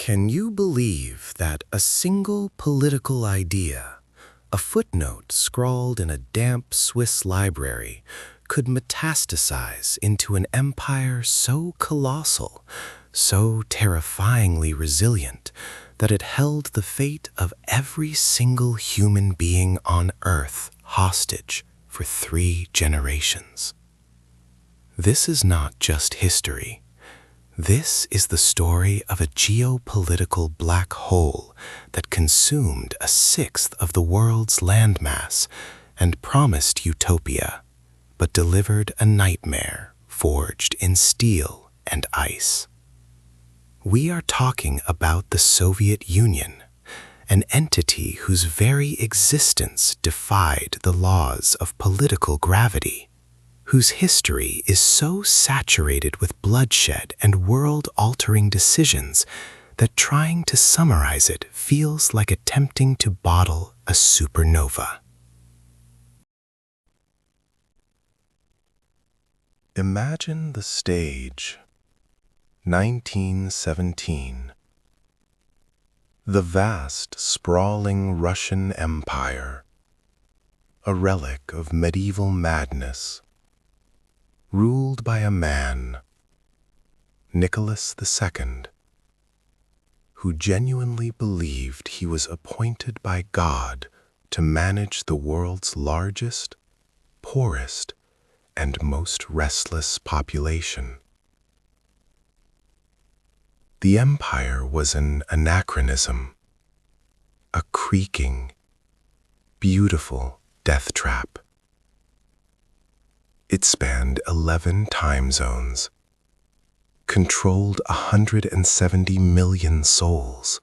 Can you believe that a single political idea, a footnote scrawled in a damp Swiss library, could metastasize into an empire so colossal, so terrifyingly resilient, that it held the fate of every single human being on Earth hostage for 3 generations? This is not just history. This is the story of a geopolitical black hole that consumed 1/6 of the world's landmass and promised utopia, but delivered a nightmare forged in steel and ice. We are talking about the Soviet Union, an entity whose very existence defied the laws of political gravity, whose history is so saturated with bloodshed and world-altering decisions that trying to summarize it feels like attempting to bottle a supernova. Imagine the stage. 1917. The vast, sprawling Russian Empire, a relic of medieval madness, ruled by a man, Nicholas II, who genuinely believed he was appointed by God to manage the world's largest, poorest, and most restless population. The empire was an anachronism, a creaking, beautiful death trap. It spanned 11 time zones, controlled 170 million souls,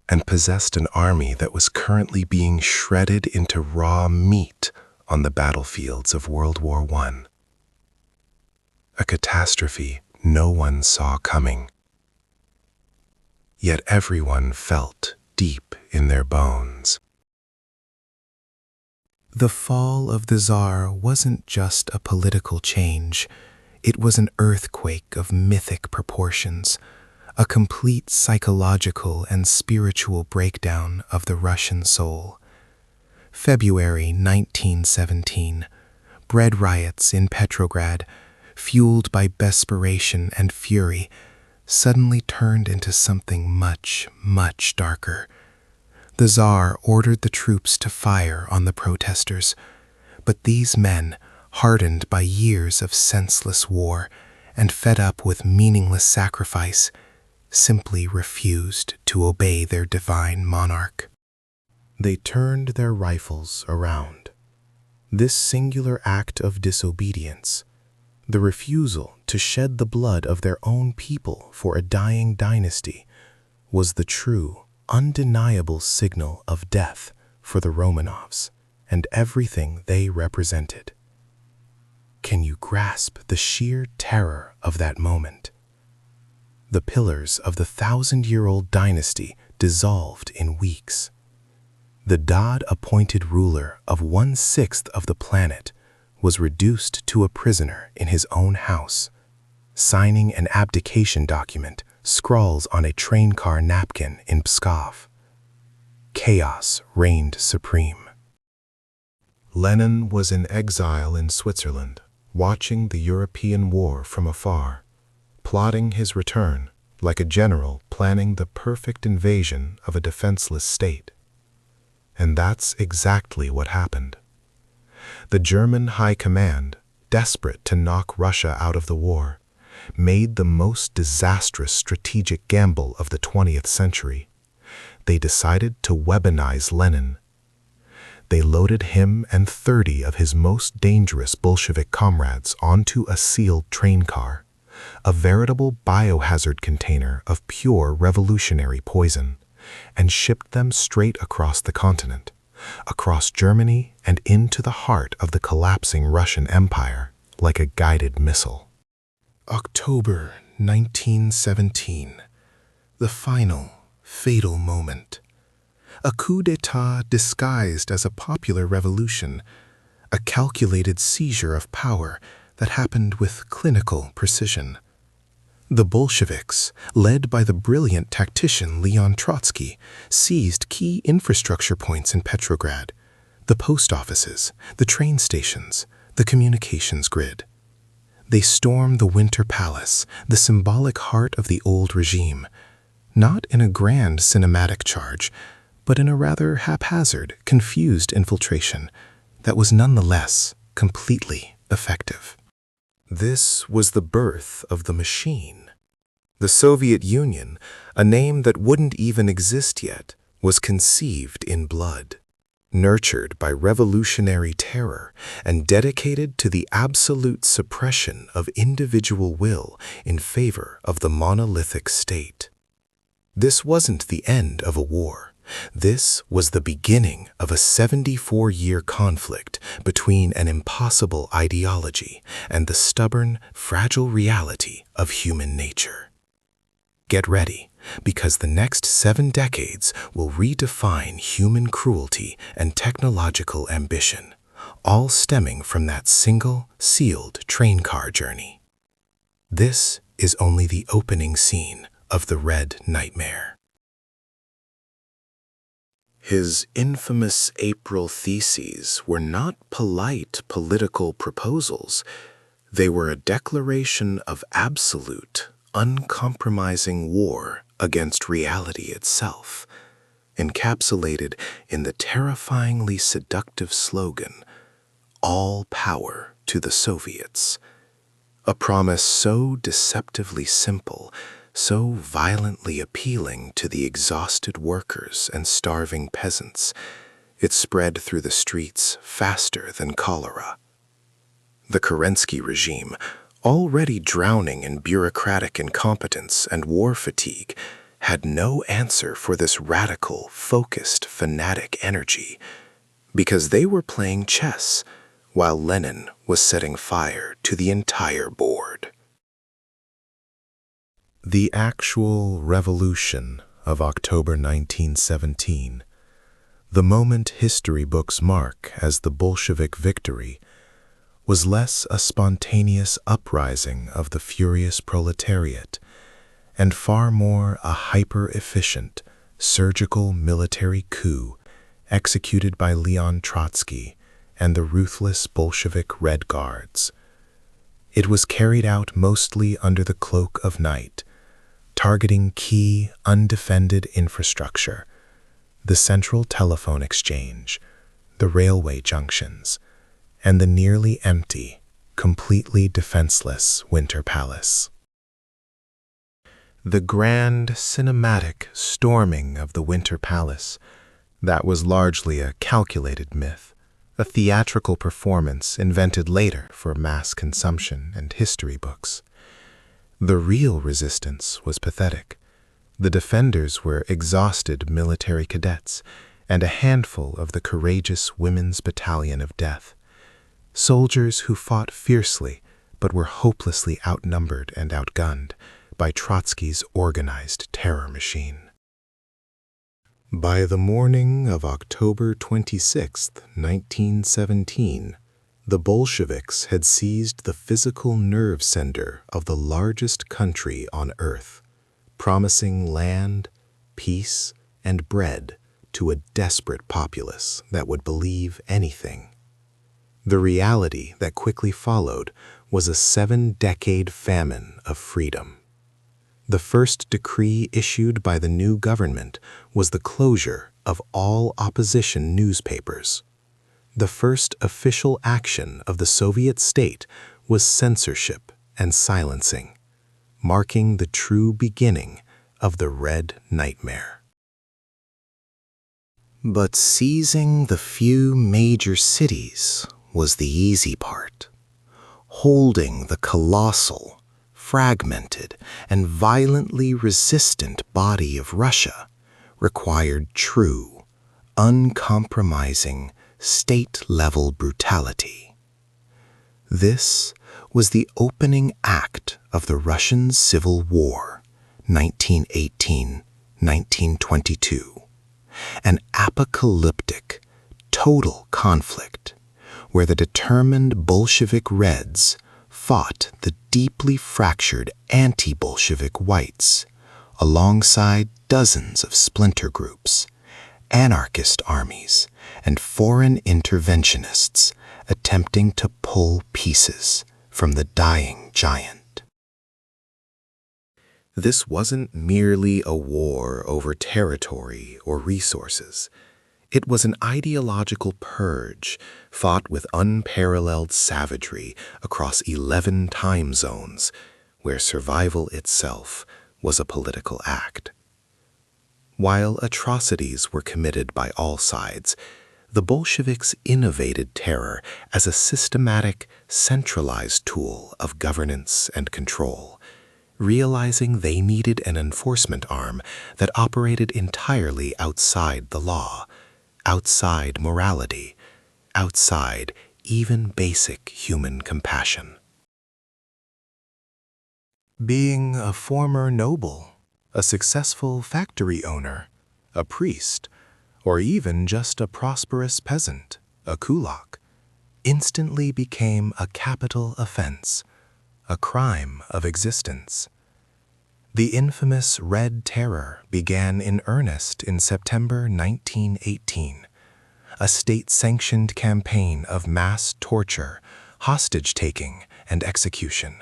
and possessed an army that was currently being shredded into raw meat on the battlefields of World War I. A catastrophe no one saw coming, yet everyone felt deep in their bones. The fall of the Tsar wasn't just a political change, it was an earthquake of mythic proportions, a complete psychological and spiritual breakdown of the Russian soul. February 1917, bread riots in Petrograd, fueled by desperation and fury, suddenly turned into something much, much darker. The Tsar ordered the troops to fire on the protesters, but these men, hardened by years of senseless war and fed up with meaningless sacrifice, simply refused to obey their divine monarch. They turned their rifles around. This singular act of disobedience, the refusal to shed the blood of their own people for a dying dynasty, was the true, undeniable signal of death for the Romanovs and everything they represented. Can you grasp the sheer terror of that moment? The pillars of the 1,000-year-old dynasty dissolved in weeks. The God-appointed ruler of 1/6 of the planet was reduced to a prisoner in his own house, signing an abdication document scrawls on a train car napkin in Pskov. Chaos reigned supreme. Lenin was in exile in Switzerland, watching the European war from afar, plotting his return like a general planning the perfect invasion of a defenseless state. And that's exactly what happened. The German High Command, desperate to knock Russia out of the war, made the most disastrous strategic gamble of the 20th century. They decided to weaponize Lenin. They loaded him and 30 of his most dangerous Bolshevik comrades onto a sealed train car, a veritable biohazard container of pure revolutionary poison, and shipped them straight across the continent, across Germany and into the heart of the collapsing Russian Empire like a guided missile. October 1917, the final, fatal moment. A coup d'etat disguised as a popular revolution, a calculated seizure of power that happened with clinical precision. The Bolsheviks, led by the brilliant tactician Leon Trotsky, seized key infrastructure points in Petrograd: the post offices, the train stations, the communications grid. They stormed the Winter Palace, the symbolic heart of the old regime, not in a grand cinematic charge, but in a rather haphazard, confused infiltration that was nonetheless completely effective. This was the birth of the machine. The Soviet Union, a name that wouldn't even exist yet, was conceived in blood, nurtured by revolutionary terror, and dedicated to the absolute suppression of individual will in favor of the monolithic state. This wasn't the end of a war. This was the beginning of a 74-year conflict between an impossible ideology and the stubborn, fragile reality of human nature. Get ready, because the next 7 decades will redefine human cruelty and technological ambition, all stemming from that single, sealed train car journey. This is only the opening scene of the Red Nightmare. His infamous April theses were not polite political proposals. They were a declaration of absolute, uncompromising war against reality itself, encapsulated in the terrifyingly seductive slogan, "All power to the Soviets." A promise so deceptively simple, so violently appealing to the exhausted workers and starving peasants, it spread through the streets faster than cholera. The Kerensky regime, already drowning in bureaucratic incompetence and war fatigue, had no answer for this radical, focused, fanatic energy, because they were playing chess while Lenin was setting fire to the entire board. The actual revolution of October 1917, the moment history books mark as the Bolshevik victory, was less a spontaneous uprising of the furious proletariat and far more a hyper-efficient, surgical military coup executed by Leon Trotsky and the ruthless Bolshevik Red Guards. It was carried out mostly under the cloak of night, targeting key, undefended infrastructure, the central telephone exchange, the railway junctions, and the nearly empty, completely defenseless Winter Palace. The grand cinematic storming of the Winter Palace, that was largely a calculated myth, a theatrical performance invented later for mass consumption and history books. The real resistance was pathetic. The defenders were exhausted military cadets and a handful of the courageous Women's Battalion of Death, soldiers who fought fiercely but were hopelessly outnumbered and outgunned by Trotsky's organized terror machine. By the morning of October 26, 1917, the Bolsheviks had seized the physical nerve center of the largest country on earth, promising land, peace, and bread to a desperate populace that would believe anything. The reality that quickly followed was a 7-decade famine of freedom. The first decree issued by the new government was the closure of all opposition newspapers. The first official action of the Soviet state was censorship and silencing, marking the true beginning of the Red Nightmare. But seizing the few major cities was the easy part. Holding the colossal, fragmented, and violently resistant body of Russia required true, uncompromising, state-level brutality. This was the opening act of the Russian Civil War, 1918-1922, an apocalyptic, total conflict where the determined Bolshevik Reds fought the deeply fractured anti-Bolshevik whites, alongside dozens of splinter groups, anarchist armies, and foreign interventionists attempting to pull pieces from the dying giant. This wasn't merely a war over territory or resources. It was an ideological purge fought with unparalleled savagery across 11 time zones, where survival itself was a political act. While atrocities were committed by all sides, the Bolsheviks innovated terror as a systematic, centralized tool of governance and control, realizing they needed an enforcement arm that operated entirely outside the law, outside morality, outside even basic human compassion. Being a former noble, a successful factory owner, a priest, or even just a prosperous peasant, a kulak, instantly became a capital offense, a crime of existence. The infamous Red Terror began in earnest in September 1918, a state-sanctioned campaign of mass torture, hostage-taking, and execution,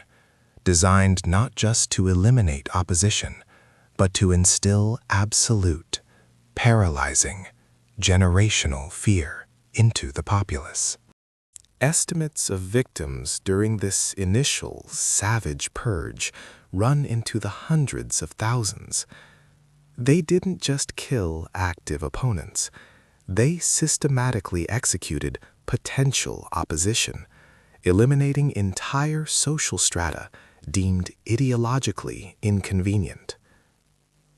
designed not just to eliminate opposition, but to instill absolute, paralyzing, generational fear into the populace. Estimates of victims during this initial savage purge run into the hundreds of thousands. They didn't just kill active opponents. They systematically executed potential opposition, eliminating entire social strata deemed ideologically inconvenient.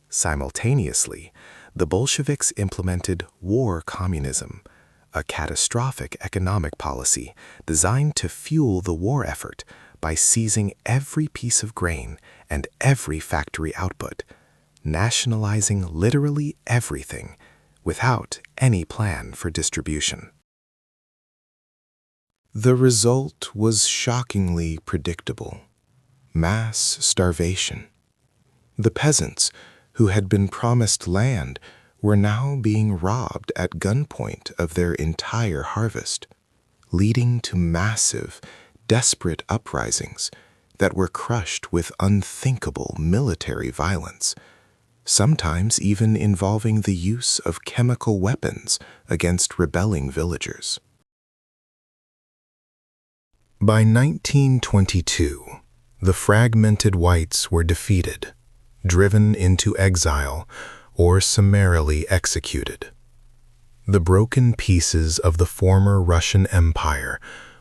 Simultaneously, the Bolsheviks implemented war communism, a catastrophic economic policy designed to fuel the war effort by seizing every piece of grain and every factory output, nationalizing literally everything without any plan for distribution. The result was shockingly predictable: mass starvation. The peasants, who had been promised land, were now being robbed at gunpoint of their entire harvest, leading to massive, desperate uprisings that were crushed with unthinkable military violence, sometimes even involving the use of chemical weapons against rebelling villagers. By 1922, the fragmented whites were defeated, driven into exile, or summarily executed. The broken pieces of the former Russian Empire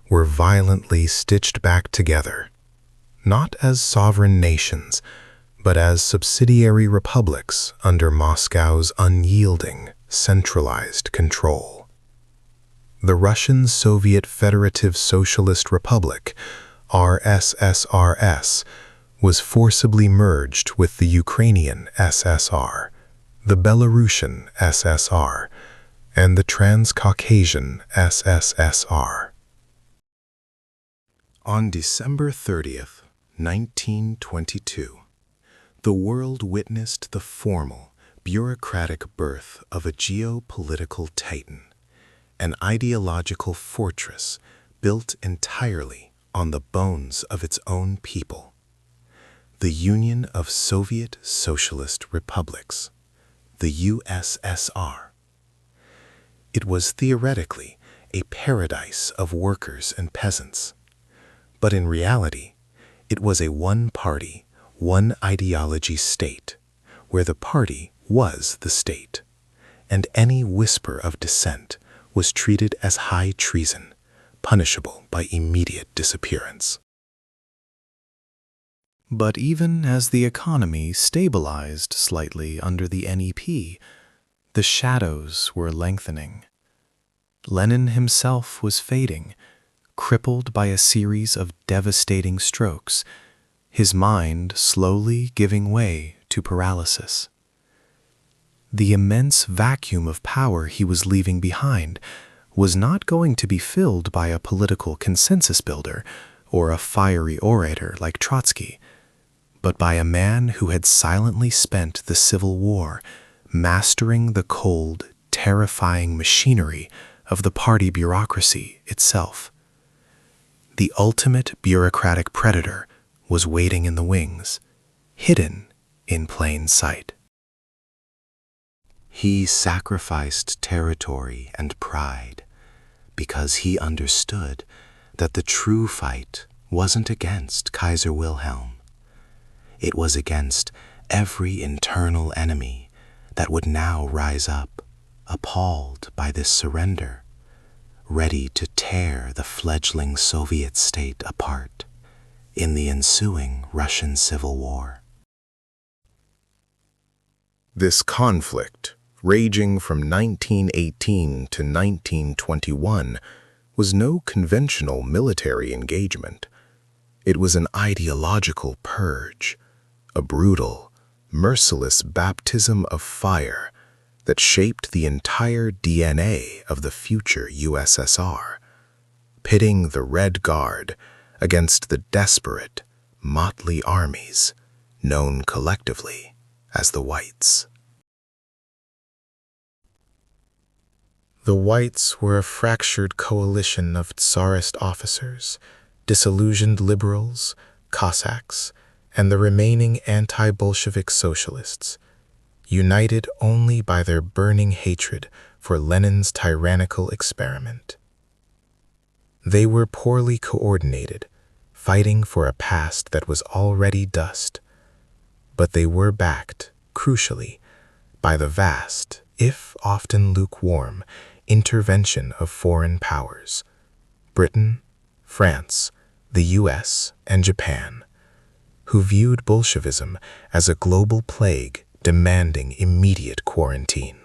were violently stitched back together, not as sovereign nations, but as subsidiary republics under Moscow's unyielding, centralized control. The Russian Soviet Federative Socialist Republic, RSSRS, was forcibly merged with the Ukrainian SSR, the Belarusian SSR, and the Transcaucasian SSSR. On December 30th, 1922, the world witnessed the formal, bureaucratic birth of a geopolitical titan, an ideological fortress built entirely on the bones of its own people: the Union of Soviet Socialist Republics, the USSR. It was theoretically a paradise of workers and peasants, but in reality, it was a one-party, one-ideology state, where the party was the state, and any whisper of dissent was treated as high treason, punishable by immediate disappearance. But even as the economy stabilized slightly under the NEP, the shadows were lengthening. Lenin himself was fading, crippled by a series of devastating strokes, his mind slowly giving way to paralysis. The immense vacuum of power he was leaving behind was not going to be filled by a political consensus builder or a fiery orator like Trotsky, but by a man who had silently spent the Civil War mastering the cold, terrifying machinery of the party bureaucracy itself. The ultimate bureaucratic predator was waiting in the wings, hidden in plain sight. He sacrificed territory and pride because he understood that the true fight wasn't against Kaiser Wilhelm. It was against every internal enemy that would now rise up, appalled by this surrender, ready to tear the fledgling Soviet state apart in the ensuing Russian Civil War. This conflict, raging from 1918 to 1921, was no conventional military engagement. It was an ideological purge, a brutal, merciless baptism of fire that shaped the entire DNA of the future USSR, pitting the Red Guard against the desperate, motley armies known collectively as the Whites. The Whites were a fractured coalition of Tsarist officers, disillusioned liberals, Cossacks, and the remaining anti-Bolshevik socialists, united only by their burning hatred for Lenin's tyrannical experiment. They were poorly coordinated, fighting for a past that was already dust, but they were backed, crucially, by the vast, if often lukewarm, intervention of foreign powers, Britain, France, the US, and Japan, who viewed Bolshevism as a global plague demanding immediate quarantine.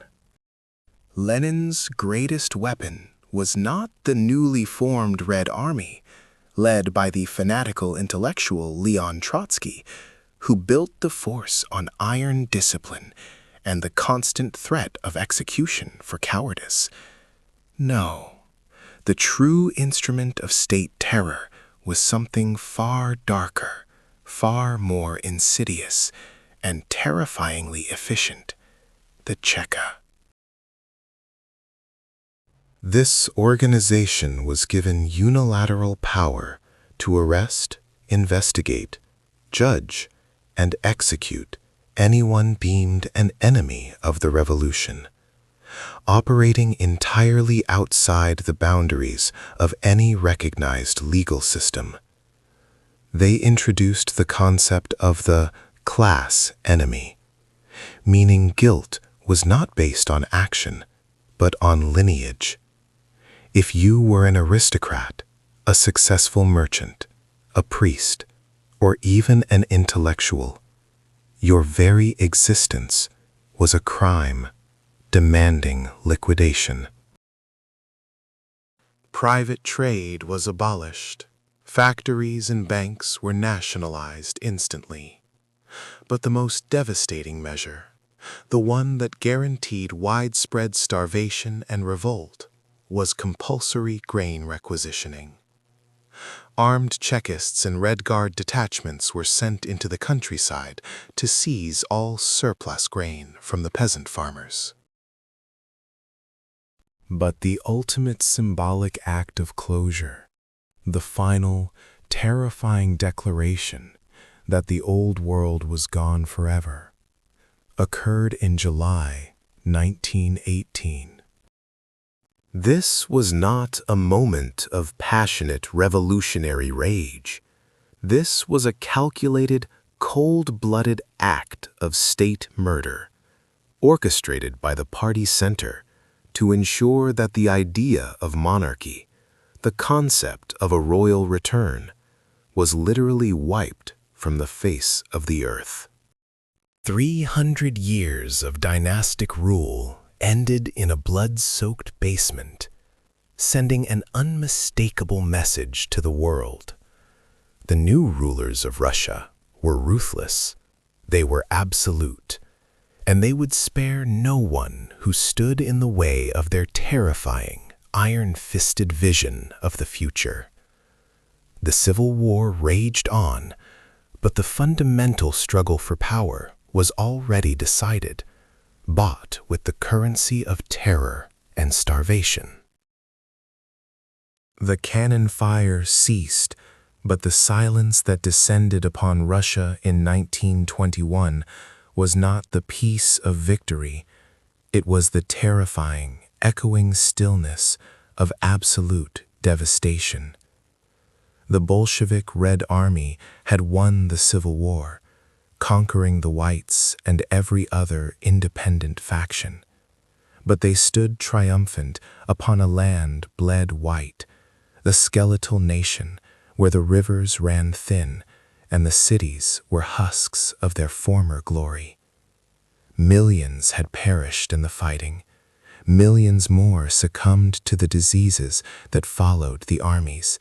Lenin's greatest weapon was not the newly formed Red Army, led by the fanatical intellectual Leon Trotsky, who built the force on iron discipline and the constant threat of execution for cowardice. No, the true instrument of state terror was something far darker, far more insidious, and terrifyingly efficient: the Cheka. This organization was given unilateral power to arrest, investigate, judge, and execute anyone deemed an enemy of the revolution, operating entirely outside the boundaries of any recognized legal system. They introduced the concept of the class enemy, meaning guilt was not based on action, but on lineage. If you were an aristocrat, a successful merchant, a priest, or even an intellectual, your very existence was a crime demanding liquidation. Private trade was abolished. Factories and banks were nationalized instantly. But the most devastating measure, the one that guaranteed widespread starvation and revolt, was compulsory grain requisitioning. Armed Chekists and Red Guard detachments were sent into the countryside to seize all surplus grain from the peasant farmers. But the ultimate symbolic act of closure, the final, terrifying declaration that the old world was gone forever, occurred in July 1918. This was not a moment of passionate revolutionary rage. This was a calculated, cold-blooded act of state murder, orchestrated by the party center to ensure that the idea of monarchy, the concept of a royal return, was literally wiped from the face of the earth. 300 years of dynastic rule ended in a blood-soaked basement, sending an unmistakable message to the world. The new rulers of Russia were ruthless, they were absolute, and they would spare no one who stood in the way of their terrifying, iron-fisted vision of the future. The Civil War raged on, but the fundamental struggle for power was already decided, bought with the currency of terror and starvation. The cannon fire ceased, but the silence that descended upon Russia in 1921 was not the peace of victory. It was the terrifying, echoing stillness of absolute devastation. The Bolshevik Red Army had won the Civil War, conquering the whites and every other independent faction. But they stood triumphant upon a land bled white, the skeletal nation where the rivers ran thin and the cities were husks of their former glory. Millions had perished in the fighting. Millions more succumbed to the diseases that followed the armies.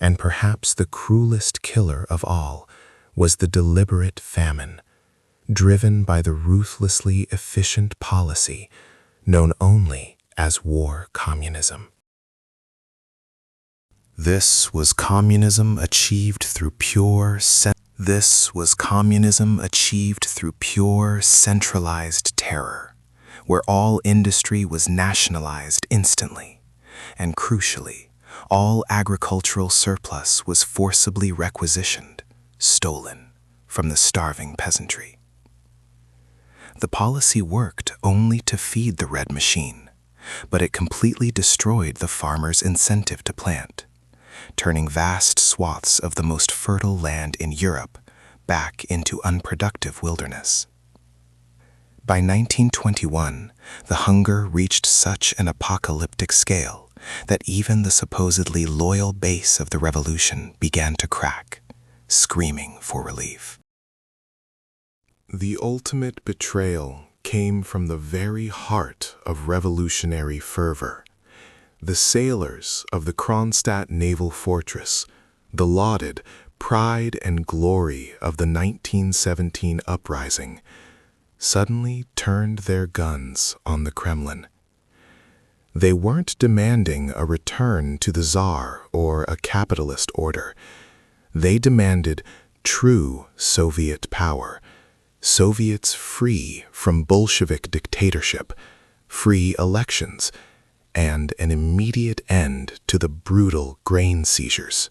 And perhaps the cruelest killer of all was the deliberate famine, driven by the ruthlessly efficient policy known only as war communism. This was communism achieved through pure centralized terror, where all industry was nationalized instantly, and crucially, all agricultural surplus was forcibly requisitioned, stolen from the starving peasantry. The policy worked only to feed the red machine, but it completely destroyed the farmer's incentive to plant, turning vast swaths of the most fertile land in Europe back into unproductive wilderness. By 1921, the hunger reached such an apocalyptic scale that even the supposedly loyal base of the revolution began to crack, screaming for relief. The ultimate betrayal came from the very heart of revolutionary fervor. The sailors of the Kronstadt naval fortress, the lauded pride and glory of the 1917 uprising, suddenly turned their guns on the Kremlin. They weren't demanding a return to the Tsar or a capitalist order. They demanded true Soviet power, Soviets free from Bolshevik dictatorship, free elections, and an immediate end to the brutal grain seizures.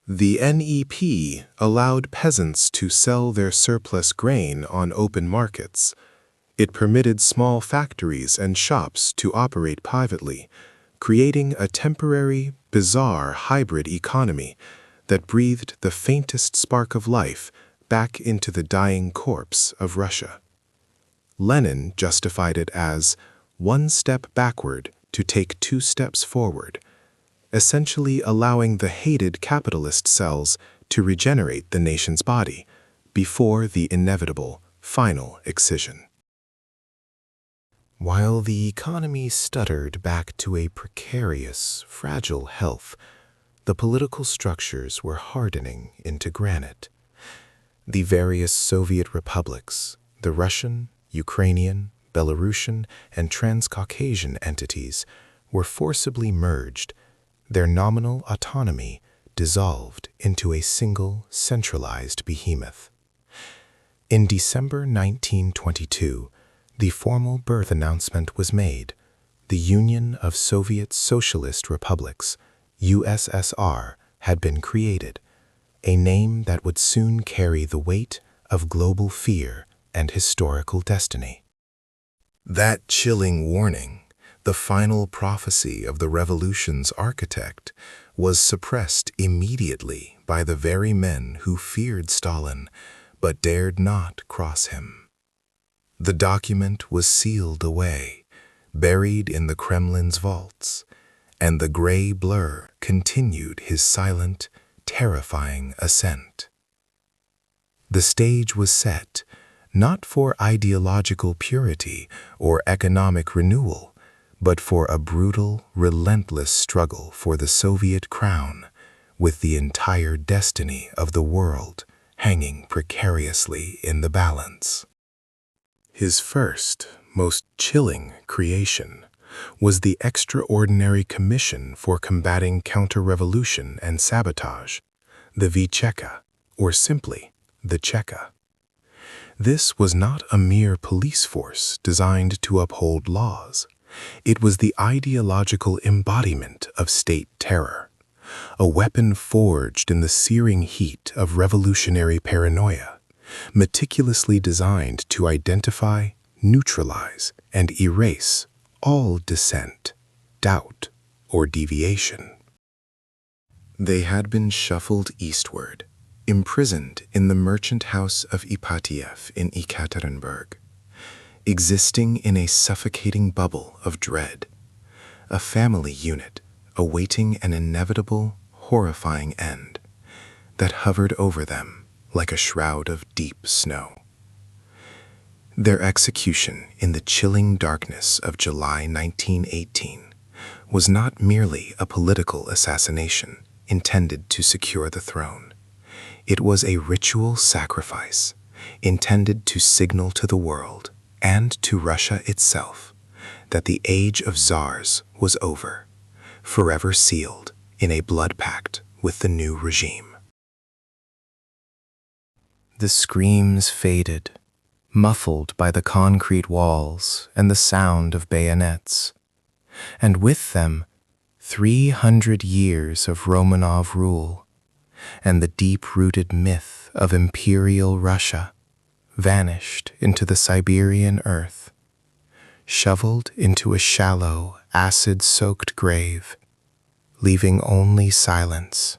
The NEP allowed peasants to sell their surplus grain on open markets. It permitted small factories and shops to operate privately, creating a temporary, bizarre hybrid economy that breathed the faintest spark of life back into the dying corpse of Russia. Lenin justified it as one step backward to take 2 steps forward, essentially allowing the hated capitalist cells to regenerate the nation's body before the inevitable final excision. While the economy stuttered back to a precarious, fragile health, the political structures were hardening into granite. The various Soviet republics, the Russian, Ukrainian, Belarusian, and Transcaucasian entities, were forcibly merged, their nominal autonomy dissolved into a single centralized behemoth. In December 1922, the formal birth announcement was made. The Union of Soviet Socialist Republics, USSR, had been created, a name that would soon carry the weight of global fear and historical destiny. That chilling warning, the final prophecy of the revolution's architect, was suppressed immediately by the very men who feared Stalin but dared not cross him. The document was sealed away, buried in the Kremlin's vaults, and the gray blur continued his silent, terrifying ascent. The stage was set, not for ideological purity or economic renewal, but for a brutal, relentless struggle for the Soviet crown, with the entire destiny of the world hanging precariously in the balance. His first, most chilling creation was the Extraordinary Commission for Combating Counter-Revolution and Sabotage, the Vicheka, or simply the Cheka. This was not a mere police force designed to uphold laws. It was the ideological embodiment of state terror, a weapon forged in the searing heat of revolutionary paranoia, meticulously designed to identify, neutralize, and erase all dissent, doubt, or deviation. They had been shuffled eastward, imprisoned in the merchant house of Ipatiev in Ekaterinburg, existing in a suffocating bubble of dread, a family unit awaiting an inevitable, horrifying end that hovered over them like a shroud of deep snow. Their execution in the chilling darkness of July 1918 was not merely a political assassination intended to secure the throne. It was a ritual sacrifice intended to signal to the world and to Russia itself that the age of czars was over, forever sealed in a blood pact with the new regime. The screams faded, muffled by the concrete walls and the sound of bayonets, and with them 300 years of Romanov rule and the deep-rooted myth of imperial Russia vanished into the Siberian earth, shoveled into a shallow, acid-soaked grave, leaving only silence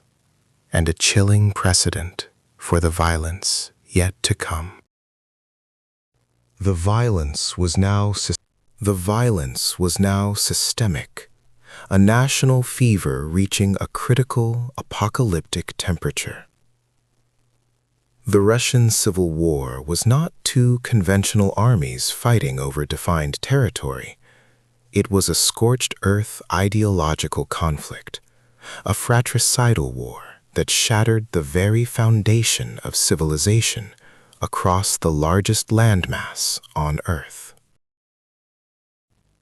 and a chilling precedent for the violence yet to come. The violence was now systemic, a national fever reaching a critical, apocalyptic temperature. The Russian Civil War was not two conventional armies fighting over defined territory. It was a scorched earth ideological conflict, a fratricidal war that shattered the very foundation of civilization across the largest landmass on Earth.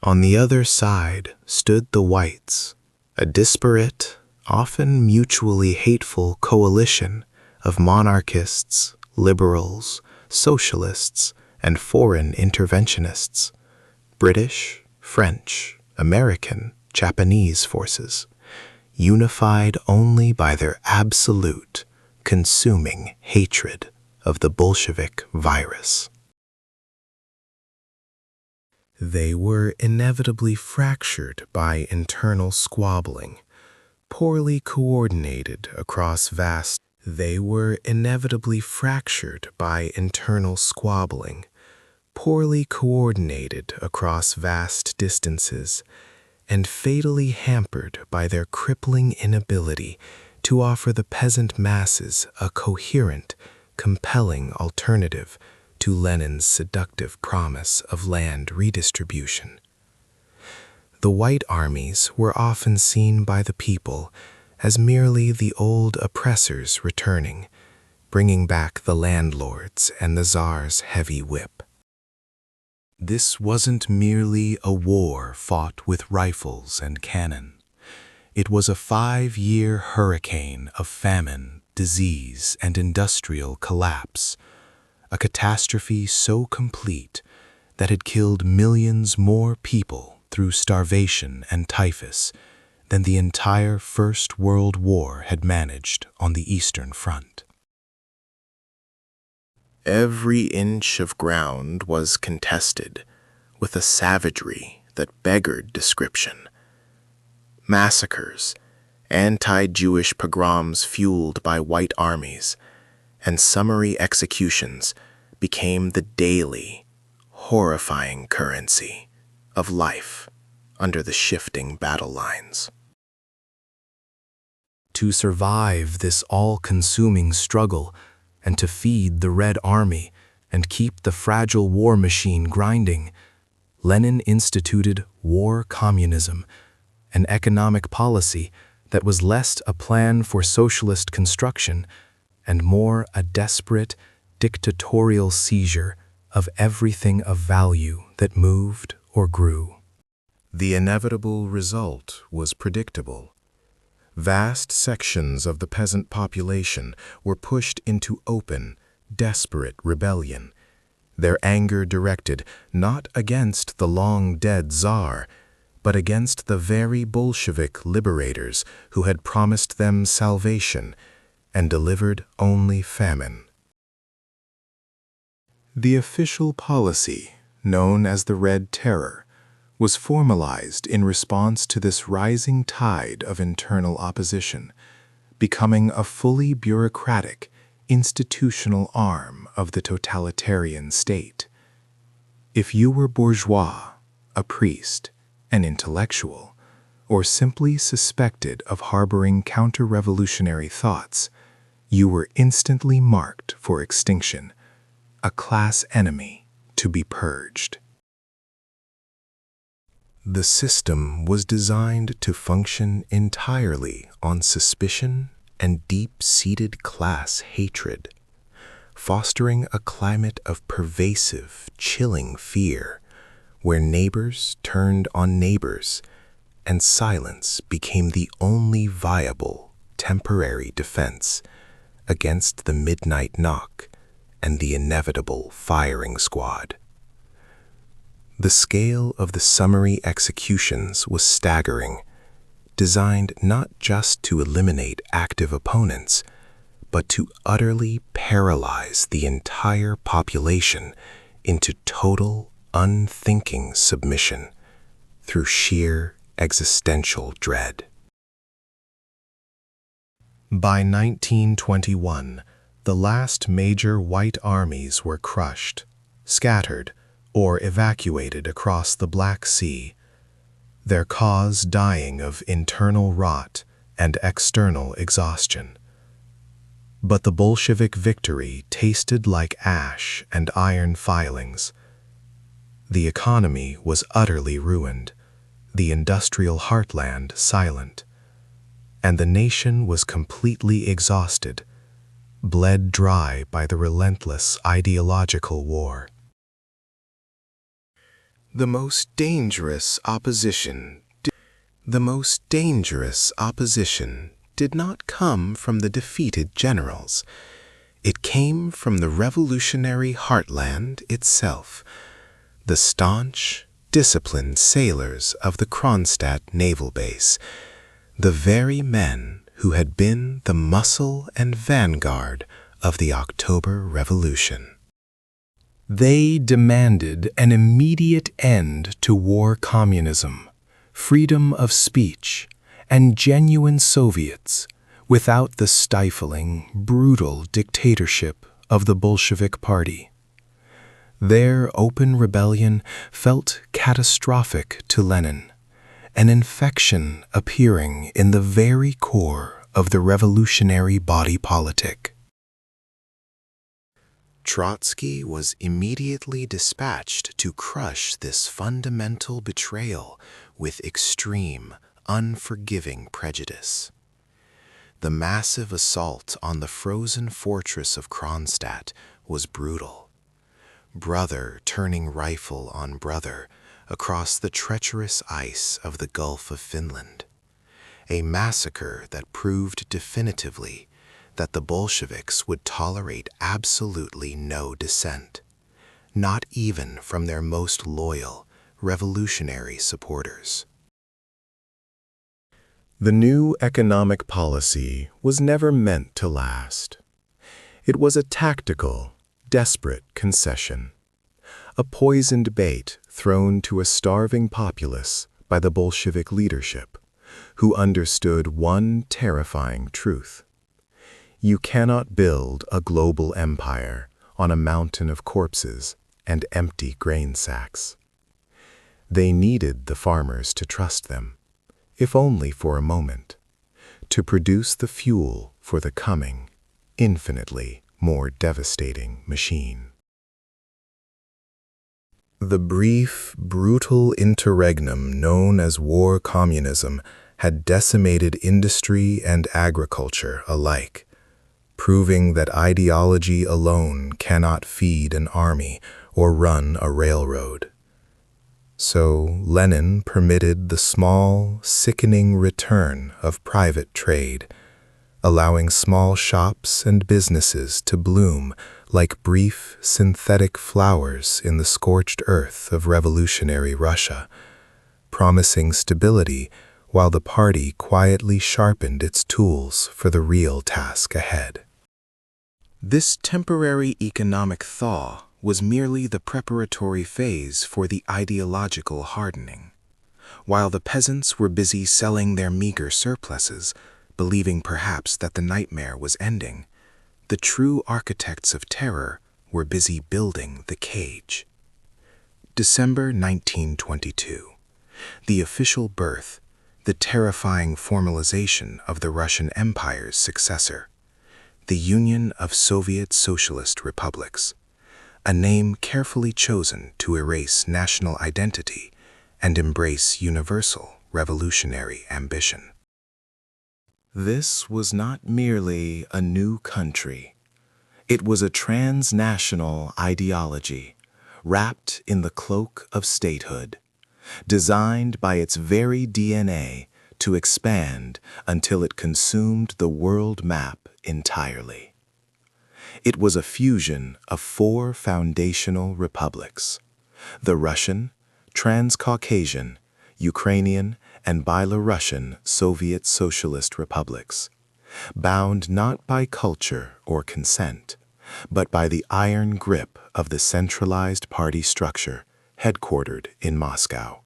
On the other side stood the whites, a disparate, often mutually hateful coalition of monarchists, liberals, socialists, and foreign interventionists, British, French, American, Japanese forces, unified only by their absolute, consuming hatred of the Bolshevik virus. They were inevitably fractured by internal squabbling, poorly coordinated across vast distances, and fatally hampered by their crippling inability to offer the peasant masses a coherent, compelling alternative to Lenin's seductive promise of land redistribution. The white armies were often seen by the people as merely the old oppressors returning, bringing back the landlords and the Tsar's heavy whip. This wasn't merely a war fought with rifles and cannon. It was a 5-year hurricane of famine, disease, and industrial collapse, a catastrophe so complete that it killed millions more people through starvation and typhus than the entire First World War had managed on the Eastern Front. Every inch of ground was contested with a savagery that beggared description. Massacres, anti-Jewish pogroms fueled by white armies, and summary executions became the daily, horrifying currency of life under the shifting battle lines. To survive this all-consuming struggle and to feed the Red Army and keep the fragile war machine grinding, Lenin instituted war communism, an economic policy that was less a plan for socialist construction and more a desperate, dictatorial seizure of everything of value that moved or grew. The inevitable result was predictable. Vast sections of the peasant population were pushed into open, desperate rebellion, their anger directed not against the long-dead Tsar, but against the very Bolshevik liberators who had promised them salvation and delivered only famine. The official policy, known as the Red Terror, was formalized in response to this rising tide of internal opposition, becoming a fully bureaucratic, institutional arm of the totalitarian state. If you were bourgeois, a priest, an intellectual, or simply suspected of harboring counter-revolutionary thoughts, you were instantly marked for extinction, a class enemy to be purged. The system was designed to function entirely on suspicion and deep-seated class hatred, fostering a climate of pervasive, chilling fear, where neighbors turned on neighbors, and silence became the only viable, temporary defense against the midnight knock and the inevitable firing squad. The scale of the summary executions was staggering, designed not just to eliminate active opponents, but to utterly paralyze the entire population into total, unthinking submission through sheer existential dread. By 1921, the last major white armies were crushed, scattered, or evacuated across the Black Sea, their cause dying of internal rot and external exhaustion. But the Bolshevik victory tasted like ash and iron filings. The economy was utterly ruined, the industrial heartland silent, and the nation was completely exhausted, bled dry by the relentless ideological war. The most dangerous opposition did not come from the defeated generals. It came from the revolutionary heartland itself, the staunch, disciplined sailors of the Kronstadt naval base, the very men who had been the muscle and vanguard of the October Revolution. They demanded an immediate end to war communism, freedom of speech, and genuine Soviets without the stifling, brutal dictatorship of the Bolshevik Party. Their open rebellion felt catastrophic to Lenin, an infection appearing in the very core of the revolutionary body politic. Trotsky was immediately dispatched to crush this fundamental betrayal with extreme, unforgiving prejudice. The massive assault on the frozen fortress of Kronstadt was brutal. Brother turning rifle on brother across the treacherous ice of the Gulf of Finland. A massacre that proved definitively that the Bolsheviks would tolerate absolutely no dissent, not even from their most loyal, revolutionary supporters. The new economic policy was never meant to last. It was a tactical, desperate concession, a poisoned bait thrown to a starving populace by the Bolshevik leadership, who understood one terrifying truth. You cannot build a global empire on a mountain of corpses and empty grain sacks. They needed the farmers to trust them, if only for a moment, to produce the fuel for the coming, infinitely more devastating machine. The brief, brutal interregnum known as war communism had decimated industry and agriculture alike, proving that ideology alone cannot feed an army or run a railroad. So Lenin permitted the small, sickening return of private trade, allowing small shops and businesses to bloom like brief, synthetic flowers in the scorched earth of revolutionary Russia, promising stability while the party quietly sharpened its tools for the real task ahead. This temporary economic thaw was merely the preparatory phase for the ideological hardening. While the peasants were busy selling their meager surpluses, believing perhaps that the nightmare was ending, the true architects of terror were busy building the cage. December 1922. The official birth, the terrifying formalization of the Russian Empire's successor, the Union of Soviet Socialist Republics, a name carefully chosen to erase national identity and embrace universal revolutionary ambition. This was not merely a new country. It was a transnational ideology, wrapped in the cloak of statehood, designed by its very DNA to expand until it consumed the world map entirely. It was a fusion of four foundational republics: the Russian, Transcaucasian, Ukrainian, and Belarusian Soviet Socialist republics, bound not by culture or consent, but by the iron grip of the centralized party structure headquartered in Moscow.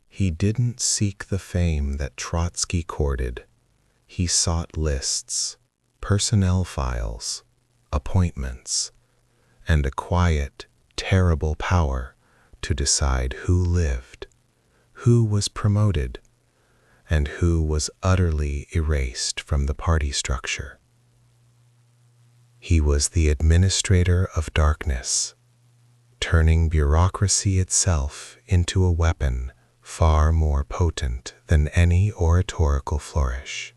He didn't seek the fame that Trotsky courted. He sought lists, personnel files, appointments, and a quiet, terrible power to decide who lived, who was promoted, and who was utterly erased from the party structure. He was the administrator of darkness, turning bureaucracy itself into a weapon far more potent than any oratorical flourish.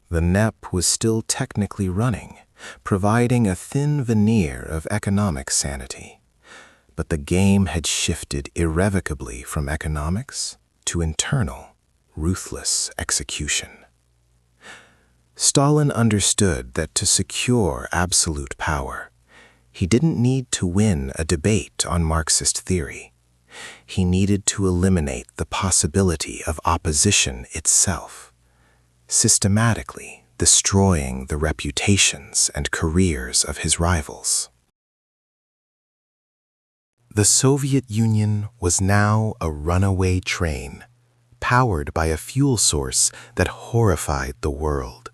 The NEP was still technically running, providing a thin veneer of economic sanity. But the game had shifted irrevocably from economics to internal, ruthless execution. Stalin understood that to secure absolute power, he didn't need to win a debate on Marxist theory. He needed to eliminate the possibility of opposition itself, systematically destroying the reputations and careers of his rivals. The Soviet Union was now a runaway train, powered by a fuel source that horrified the world: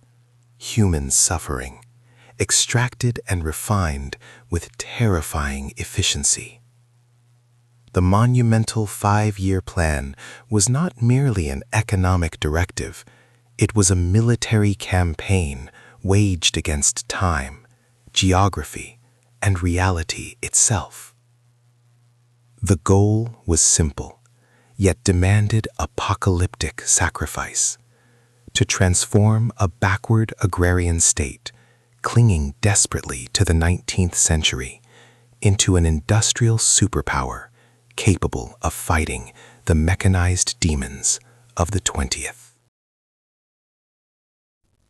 human suffering, extracted and refined with terrifying efficiency. The monumental 5-year plan was not merely an economic directive, it was a military campaign waged against time, geography, and reality itself. The goal was simple, yet demanded apocalyptic sacrifice: to transform a backward agrarian state, clinging desperately to the 19th century, into an industrial superpower capable of fighting the mechanized demons of the 20th.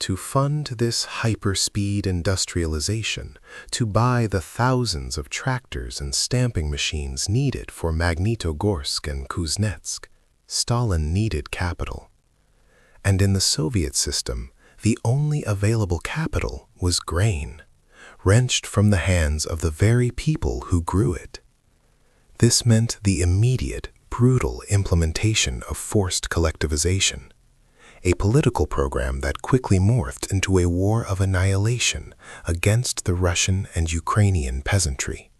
To fund this hyperspeed industrialization, to buy the thousands of tractors and stamping machines needed for Magnitogorsk and Kuznetsk, Stalin needed capital. And in the Soviet system, the only available capital was grain, wrenched from the hands of the very people who grew it. This meant the immediate, brutal implementation of forced collectivization, a political program that quickly morphed into a war of annihilation against the Russian and Ukrainian peasantry.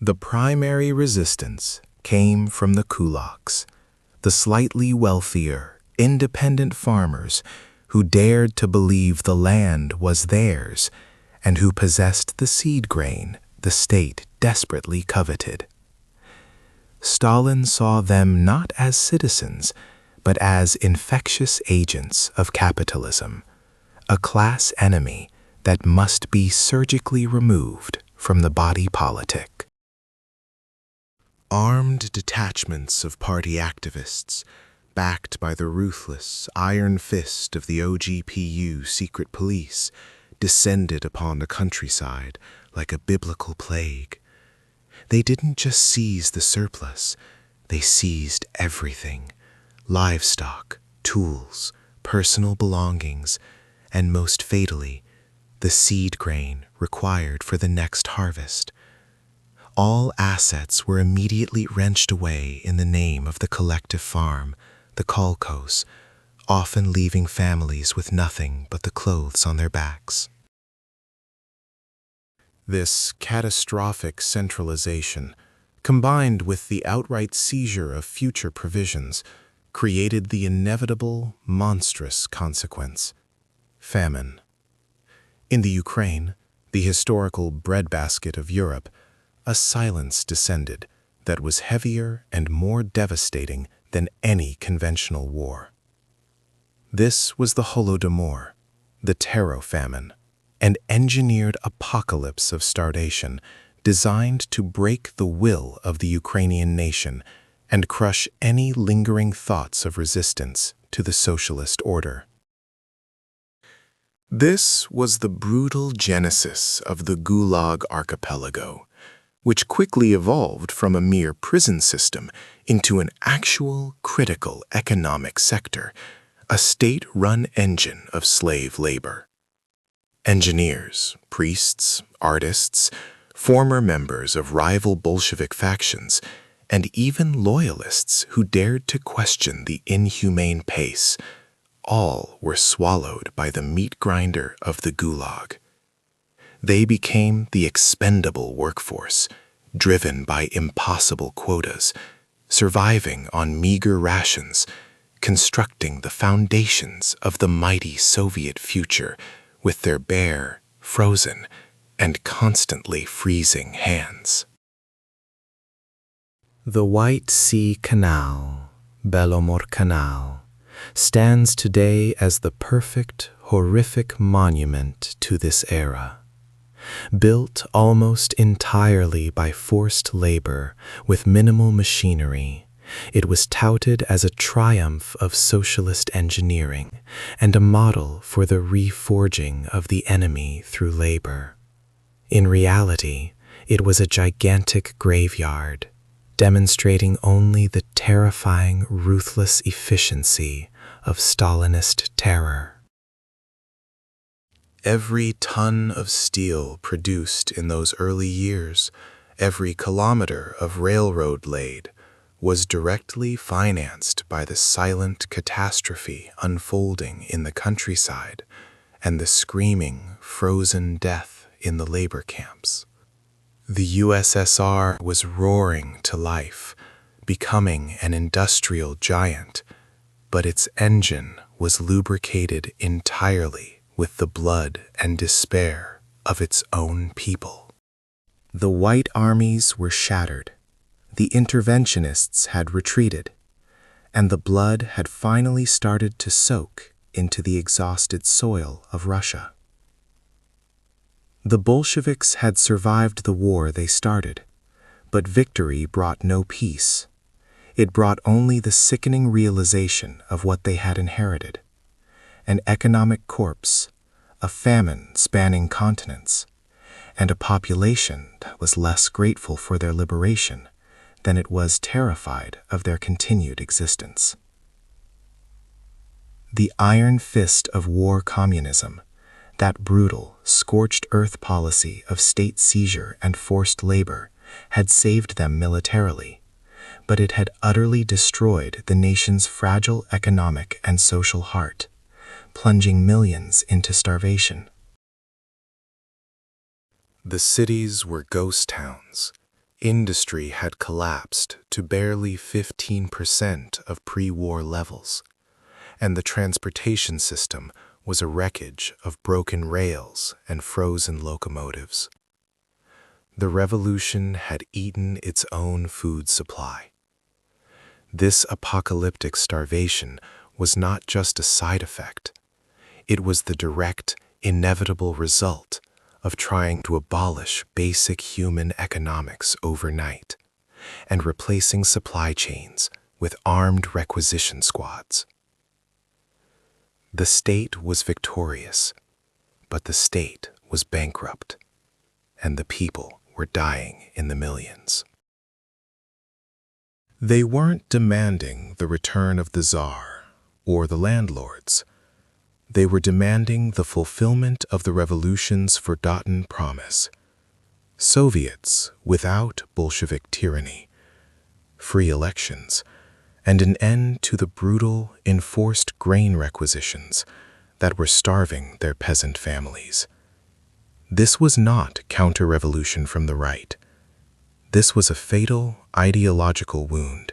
The primary resistance came from the kulaks, the slightly wealthier, independent farmers who dared to believe the land was theirs and who possessed the seed grain the state desperately coveted. Stalin saw them not as citizens, but as infectious agents of capitalism, a class enemy that must be surgically removed from the body politic. Armed detachments of party activists, backed by the ruthless iron fist of the OGPU secret police, descended upon the countryside like a biblical plague. They didn't just seize the surplus, they seized everything: livestock, tools, personal belongings, and most fatally, the seed grain required for the next harvest. All assets were immediately wrenched away in the name of the collective farm, the kolkhoz, often leaving families with nothing but the clothes on their backs. This catastrophic centralization, combined with the outright seizure of future provisions, created the inevitable, monstrous consequence: famine. In the Ukraine, the historical breadbasket of Europe, a silence descended that was heavier and more devastating than any conventional war. This was the Holodomor, the Taro famine, an engineered apocalypse of starvation designed to break the will of the Ukrainian nation and crush any lingering thoughts of resistance to the socialist order. This was the brutal genesis of the Gulag Archipelago, which quickly evolved from a mere prison system into an actual critical economic sector, a state-run engine of slave labor. Engineers, priests, artists, former members of rival Bolshevik factions, and even loyalists who dared to question the inhumane pace, all were swallowed by the meat grinder of the Gulag. They became the expendable workforce, driven by impossible quotas, surviving on meager rations, constructing the foundations of the mighty Soviet future with their bare, frozen, and constantly freezing hands. The White Sea Canal, Belomor Canal, stands today as the perfect, horrific monument to this era. Built almost entirely by forced labor with minimal machinery, it was touted as a triumph of socialist engineering and a model for the reforging of the enemy through labor. In reality, it was a gigantic graveyard, demonstrating only the terrifying, ruthless efficiency of Stalinist terror. Every ton of steel produced in those early years, every kilometer of railroad laid, was directly financed by the silent catastrophe unfolding in the countryside and the screaming, frozen death in the labor camps. The USSR was roaring to life, becoming an industrial giant, but its engine was lubricated entirely with the blood and despair of its own people. The white armies were shattered, the interventionists had retreated, and the blood had finally started to soak into the exhausted soil of Russia. The Bolsheviks had survived the war they started, but victory brought no peace. It brought only the sickening realization of what they had inherited: an economic corpse, a famine spanning continents, and a population that was less grateful for their liberation than it was terrified of their continued existence. The iron fist of war communism, that brutal, scorched earth policy of state seizure and forced labor, had saved them militarily, but it had utterly destroyed the nation's fragile economic and social heart, plunging millions into starvation. The cities were ghost towns. Industry had collapsed to barely 15% of pre-war levels, and the transportation system was a wreckage of broken rails and frozen locomotives. The revolution had eaten its own food supply. This apocalyptic starvation was not just a side effect. It was the direct, inevitable result of trying to abolish basic human economics overnight, and replacing supply chains with armed requisition squads. The state was victorious, but the state was bankrupt, and the people were dying in the millions. They weren't demanding the return of the Tsar or the landlords. They were demanding the fulfillment of the revolution's forgotten promise: Soviets without Bolshevik tyranny, free elections, and an end to the brutal, enforced grain requisitions that were starving their peasant families. This was not counter-revolution from the right. This was a fatal ideological wound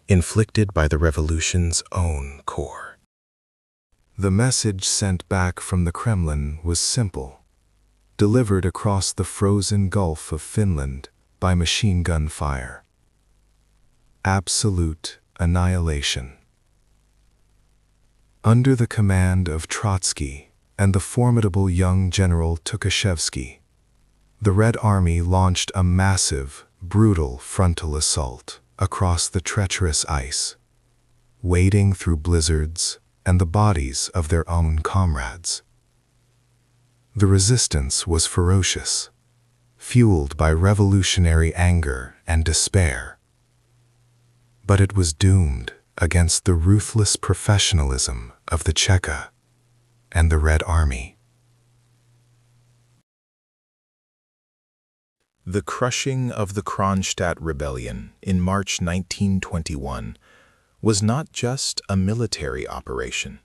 inflicted by the revolution's own core. The message sent back from the Kremlin was simple, delivered across the frozen Gulf of Finland by machine gun fire: absolute annihilation. Under the command of Trotsky and the formidable young General Tukhachevsky, the Red Army launched a massive, brutal frontal assault across the treacherous ice, wading through blizzards and the bodies of their own comrades. The resistance was ferocious, fueled by revolutionary anger and despair. But it was doomed against the ruthless professionalism of the Cheka and the Red Army. The crushing of the Kronstadt Rebellion in March 1921 was not just a military operation.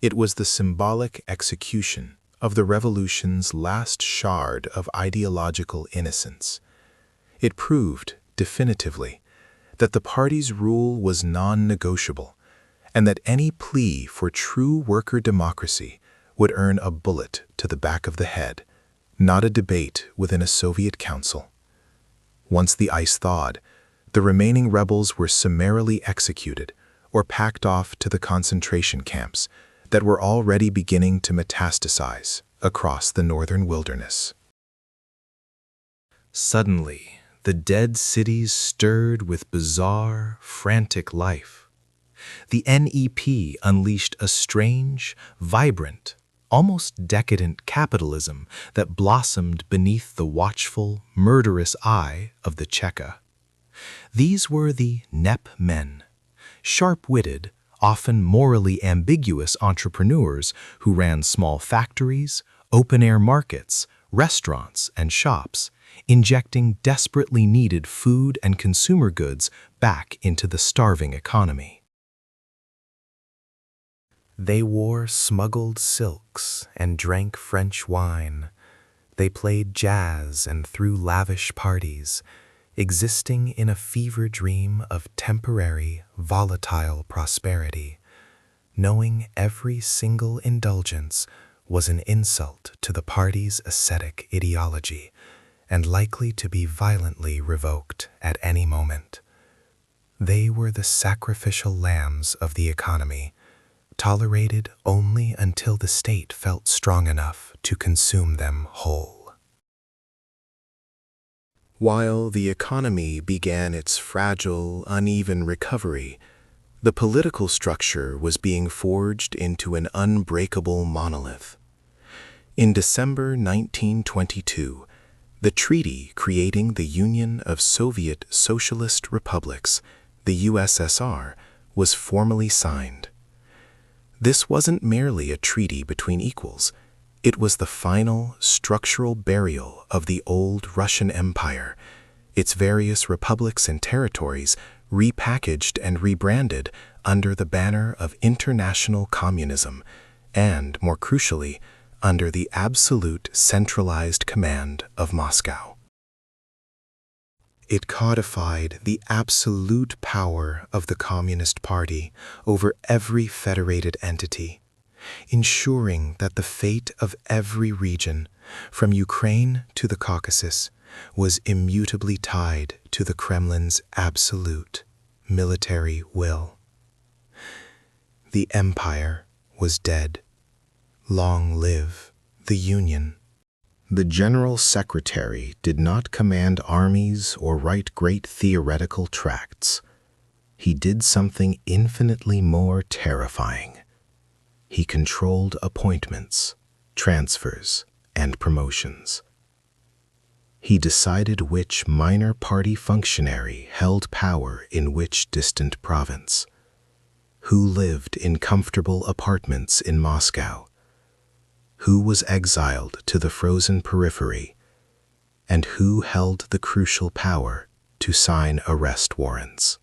It was the symbolic execution of the revolution's last shard of ideological innocence. It proved, definitively, that the party's rule was non-negotiable, and that any plea for true worker democracy would earn a bullet to the back of the head, not a debate within a Soviet council. Once the ice thawed, the remaining rebels were summarily executed or packed off to the concentration camps that were already beginning to metastasize across the northern wilderness. Suddenly, the dead cities stirred with bizarre, frantic life. The NEP unleashed a strange, vibrant, almost decadent capitalism that blossomed beneath the watchful, murderous eye of the Cheka. These were the NEP men, sharp-witted, often morally ambiguous entrepreneurs who ran small factories, open-air markets, restaurants, and shops, injecting desperately needed food and consumer goods back into the starving economy. They wore smuggled silks and drank French wine. They played jazz and threw lavish parties, existing in a fever dream of temporary, volatile prosperity, knowing every single indulgence was an insult to the party's ascetic ideology and likely to be violently revoked at any moment. They were the sacrificial lambs of the economy, tolerated only until the state felt strong enough to consume them whole. While the economy began its fragile, uneven recovery, the political structure was being forged into an unbreakable monolith. In December 1922, the treaty creating the Union of Soviet Socialist Republics, the USSR, was formally signed. This wasn't merely a treaty between equals. It was the final structural burial of the old Russian Empire, its various republics and territories repackaged and rebranded under the banner of international communism and, more crucially, under the absolute centralized command of Moscow. It codified the absolute power of the Communist Party over every federated entity, ensuring that the fate of every region, from Ukraine to the Caucasus, was immutably tied to the Kremlin's absolute military will. The empire was dead. Long live the Union. The General Secretary did not command armies or write great theoretical tracts. He did something infinitely more terrifying. He controlled appointments, transfers, and promotions. He decided which minor party functionary held power in which distant province, who lived in comfortable apartments in Moscow, who was exiled to the frozen periphery, and who held the crucial power to sign arrest warrants.